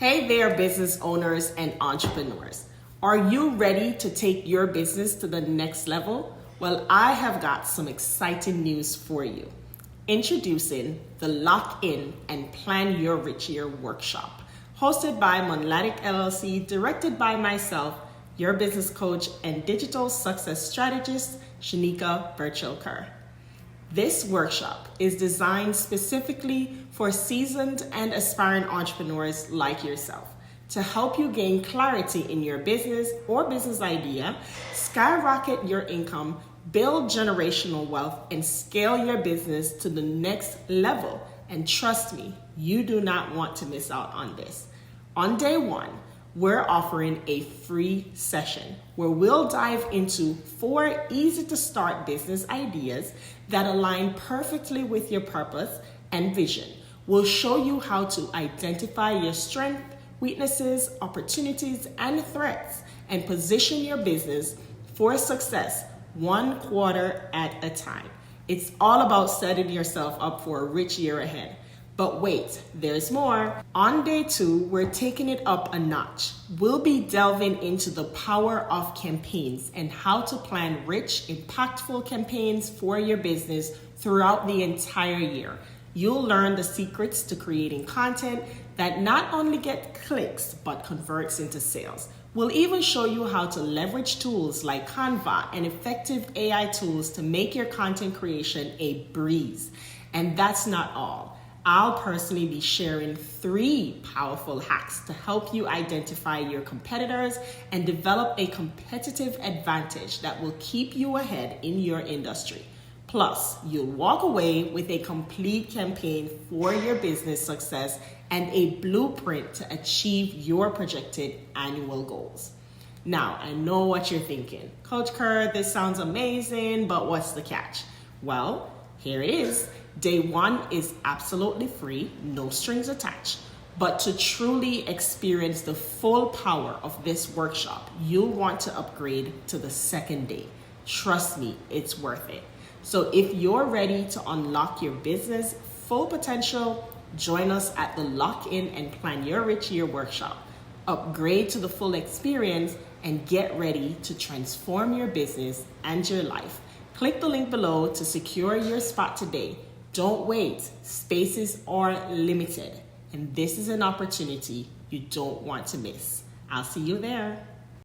Hey there, business owners and entrepreneurs. Are you ready to take your business to the next level? Well, I have got some exciting news for you. Introducing the Lock In and Plan Your Rich Year workshop, hosted by Monlatic LLC, directed by myself, your business coach and digital success strategist, Shanika Kerr. This workshop is designed specifically for seasoned and aspiring entrepreneurs like yourself to help you gain clarity in your business or business idea, skyrocket your income, build generational wealth, and scale your business to the next level. And trust me, you do not want to miss out on this. On day one, we're offering a free session where we'll dive into 4 easy to start business ideas that align perfectly with your purpose and vision. We'll show you how to identify your strengths, weaknesses, opportunities, and threats, and position your business for success 1 quarter at a time. It's all about setting yourself up for a rich year ahead. But wait, there's more. On day 2, we're taking it up a notch. We'll be delving into the power of campaigns and how to plan rich, impactful campaigns for your business throughout the entire year. You'll learn the secrets to creating content that not only get clicks, but converts into sales. We'll even show you how to leverage tools like Canva and effective AI tools to make your content creation a breeze. And that's not all. I'll personally be sharing 3 powerful hacks to help you identify your competitors and develop a competitive advantage that will keep you ahead in your industry. Plus, you'll walk away with a complete campaign for your business success and a blueprint to achieve your projected annual goals. Now, I know what you're thinking. Coach Kerr, this sounds amazing, but what's the catch? Well, here it is. Day 1 is absolutely free, no strings attached. But to truly experience the full power of this workshop, you'll want to upgrade to the 2nd day. Trust me, it's worth it. So if you're ready to unlock your business full potential, join us at the Lock In and Plan Your Rich Year workshop. Upgrade to the full experience and get ready to transform your business and your life. Click the link below to secure your spot today. Don't wait. Spaces are limited, and this is an opportunity you don't want to miss. I'll see you there.